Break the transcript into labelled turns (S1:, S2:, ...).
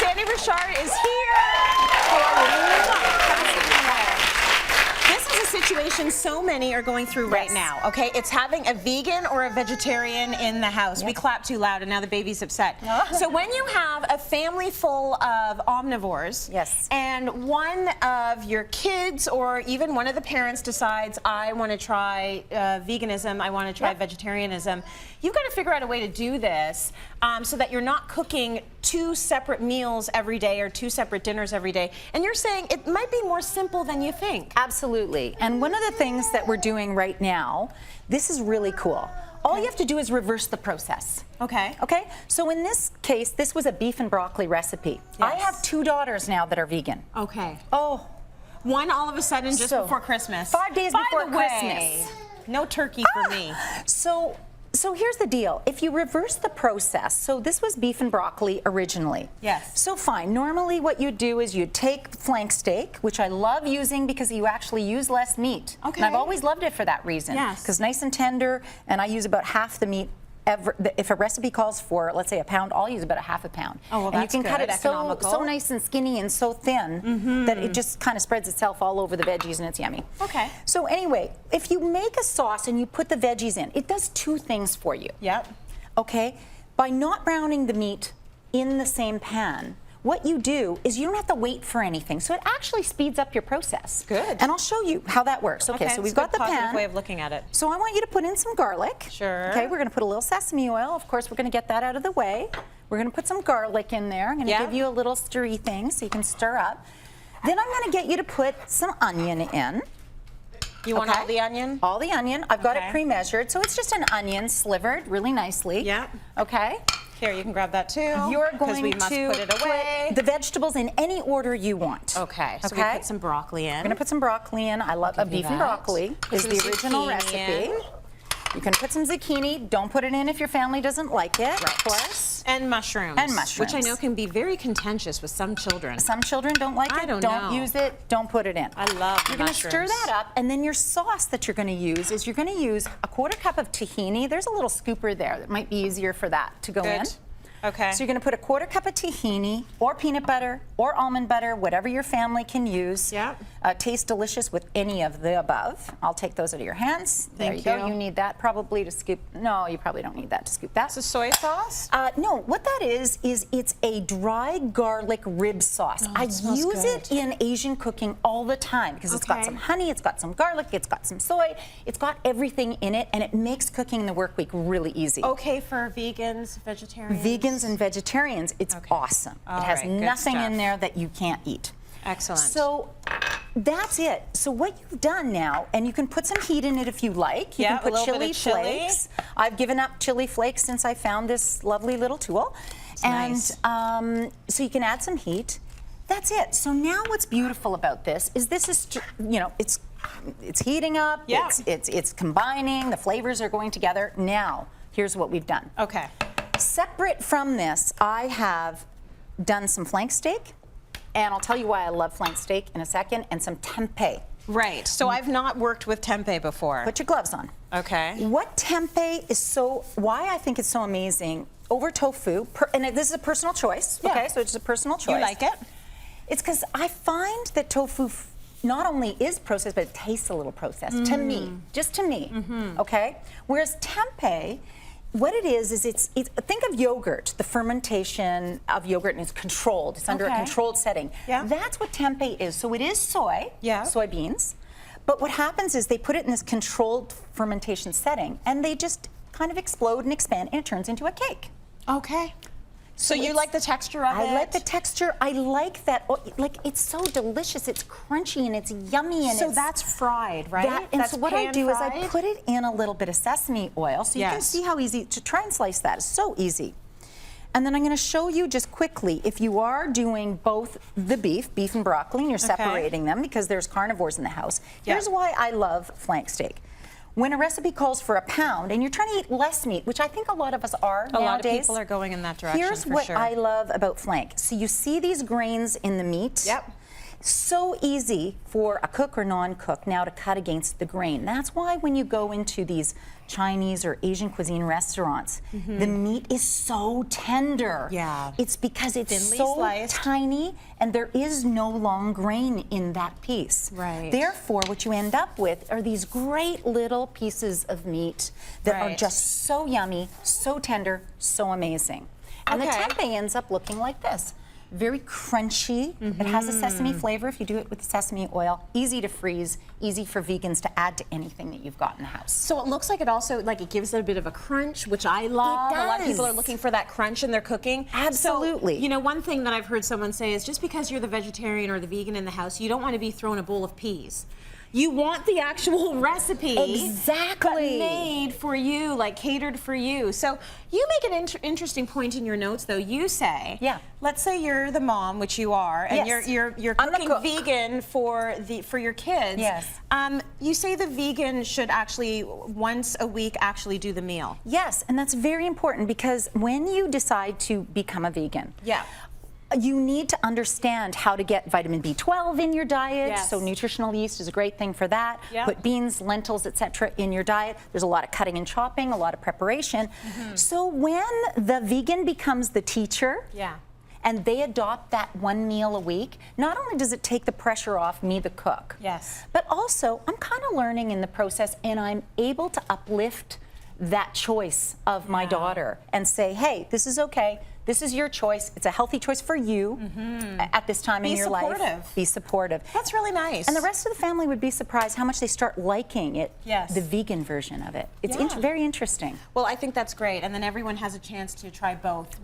S1: Sandi Richard is here. This is a situation so many are going through right now, okay? It's having a vegan or a vegetarian in the house. We clapped too loud and now the baby's upset. So when you have a family full of omnivores, and one of your kids or even one of the parents decides, I want to try veganism, I want to try vegetarianism, you've got to figure out a way to do this so that you're not cooking 2 separate meals every day or 2 separate dinners every day. And you're saying it might be more simple than you think.
S2: Absolutely. And one of the things that we're doing right now, this is really cool. All you have to do is reverse the process.
S1: Okay.
S2: Okay? So in this case, this was a beef and broccoli recipe. I have 2 daughters now that are vegan.
S1: Okay.
S2: Oh.
S1: One all of a sudden just before Christmas.
S2: 5 days before Christmas.
S1: No turkey for me.
S2: So here's the deal. If you reverse the process, so this was beef and broccoli originally.
S1: Yes.
S2: So fine. Normally what you'd do is you'd take flank steak, which I love using because you actually use less meat.
S1: Okay.
S2: And I've always loved it for that reason.
S1: Yes.
S2: Because nice and tender, and I use about half the meat. If a recipe calls for, let's say, a pound, I'll use about a half a pound.
S1: Oh, well,
S2: and
S1: that's
S2: you can cut it
S1: economical.
S2: so nice and skinny and so thin that it just kind of spreads itself all over the veggies and it's yummy.
S1: Okay.
S2: So anyway, if you make a sauce and you put the veggies in, it does 2 things for you.
S1: Yep.
S2: Okay? By not browning the meat in the same pan, what you do is you don't have to wait for anything. So it actually speeds up your process.
S1: Good.
S2: And I'll show you how that works. Okay, so we've got the pan.
S1: Way of looking at it.
S2: So I want you to put in some garlic.
S1: Sure.
S2: Okay, we're going to put a little sesame oil. Of course, we're going to get that out of the way. We're going to put some garlic in there. I'm going to give you a little stirry thing so you can stir up. Then I'm going to get you to put some onion in.
S1: You want all the onion?
S2: All the onion. I've got it pre-measured, so it's just an onion slivered really nicely.
S1: Yeah.
S2: Okay.
S1: Here, you can grab that too.
S2: You're going
S1: we must
S2: to
S1: put it away.
S2: put the vegetables in any order you want.
S1: Okay. So we put some broccoli in.
S2: We're going to put some broccoli in. I love beef and broccoli. Is the original recipe. You can put some zucchini. Don't put it in if your family doesn't like it. Of course.
S1: And mushrooms.
S2: And mushrooms.
S1: Which I know can be very contentious with some children.
S2: Some children don't like it. Don't use it. Don't put it in.
S1: I love
S2: You're going to stir that up, and then your sauce that you're going to use is you're going to use a 1/4 cup of tahini. There's a little scooper there that might be easier for that to go in.
S1: Okay.
S2: So you're going to put a 1/4 cup of tahini or peanut butter or almond butter, whatever your family can use.
S1: Yeah.
S2: Tastes delicious with any of the above. I'll take those out of your hands. There you go. You need that probably to scoop. No, you probably don't need that to scoop that.
S1: It's a soy sauce?
S2: No, what that is it's a dry garlic rib sauce. I use it in Asian cooking all the time because it's got some honey, it's got some garlic, it's got some soy, it's got everything in it, and it makes cooking the work week really easy.
S1: Okay for vegans, vegetarians?
S2: Vegans and vegetarians, it's awesome. It has nothing in there that you can't eat.
S1: Excellent.
S2: So that's it. So what you've done now, and you can put some heat in it if you like. You can put chili flakes. I've given up chili flakes since I found this lovely little tool. So you can add some heat. That's it. So now what's beautiful about this is it's heating up.
S1: Yeah.
S2: It's combining. The flavors are going together. Now, here's what we've done.
S1: Okay.
S2: Separate from this, I have done some flank steak, and I'll tell you why I love flank steak in a second, and some tempeh.
S1: Right. So I've not worked with tempeh before.
S2: Put your gloves on.
S1: Okay.
S2: What tempeh is why I think it's so amazing over tofu, and this is a personal choice, okay? So it's a personal choice.
S1: You like it?
S2: It's because I find that tofu not only is processed, but it tastes a little processed to me, just to me, okay? Whereas tempeh, what it is it's think of yogurt. The fermentation of yogurt is controlled. It's under a controlled setting. Yeah. That's what tempeh is. So it is soybeans. But what happens is they put it in this controlled fermentation setting, and they just kind of explode and expand, and it turns into a cake.
S1: Okay. So you like the texture of it?
S2: I like the texture. I like that. Like, it's so delicious. It's crunchy and it's yummy. And
S1: so that's fried, right?
S2: So what I do is I put it in a little bit of sesame oil, so you can see how easy to try and slice that. It's so easy. And then I'm going to show you just quickly, if you are doing both the beef and broccoli, and you're separating them because there's carnivores in the house. Here's why I love flank steak. When a recipe calls for a pound and you're trying to eat less meat, which I think a lot of us are nowadays.
S1: A lot of people are going in that direction.
S2: Here's what I love about flank. So you see these grains in the meat?
S1: Yep.
S2: So easy for a cook or non-cook now to cut against the grain. That's why when you go into these Chinese or Asian cuisine restaurants, the meat is so tender.
S1: Yeah.
S2: It's because it's
S1: Thinly
S2: so
S1: sliced.
S2: tiny and there is no long grain in that piece.
S1: Right.
S2: Therefore, what you end up with are these great little pieces of meat that are
S1: Right.
S2: just so yummy, so tender, so amazing. And
S1: Okay.
S2: the tempeh ends up looking like this. Very crunchy. It has a sesame flavor if you do it with sesame oil. Easy to freeze, easy for vegans to add to anything that you've got in the house.
S1: So it looks like it also, like it gives it a bit of a crunch, which I love. A lot of people are
S2: does.
S1: looking for that crunch in their cooking.
S2: Absolutely.
S1: So, you know, one thing that I've heard someone say is just because you're the vegetarian or the vegan in the house, you don't want to be thrown a bowl of peas. You want the actual recipe,
S2: Exactly.
S1: but made for you, like catered for you. So you make an interesting point in your notes, though. You say,
S2: Yeah.
S1: let's say you're the mom, which you are, and
S2: Yes.
S1: you're
S2: I'm the
S1: cooking
S2: cook.
S1: vegan for your kids.
S2: Yes.
S1: You say the vegan should actually once a week actually do the meal.
S2: Yes, and that's very important because when you decide to become a vegan,
S1: Yeah.
S2: you need to understand how to get vitamin B12 in your diet.
S1: Yes.
S2: So nutritional yeast is a great thing for that.
S1: Yep.
S2: Put beans, lentils, etc. in your diet. There's a lot of cutting and chopping, a lot of preparation. So when the vegan becomes the teacher,
S1: Yeah.
S2: and they adopt that one meal a week, not only does it take the pressure off me, the cook,
S1: Yes.
S2: but also I'm kind of learning in the process and I'm able to uplift that choice of my daughter and say, hey, this is okay. This is your choice. It's a healthy choice for you at this time in your life.
S1: supportive.
S2: Be supportive.
S1: That's really nice.
S2: And the rest of the family would be surprised how much they start liking it,
S1: Yes.
S2: the vegan version of it. It's
S1: Yeah.
S2: very interesting.
S1: Well, I think that's great. And then everyone has a chance to try both.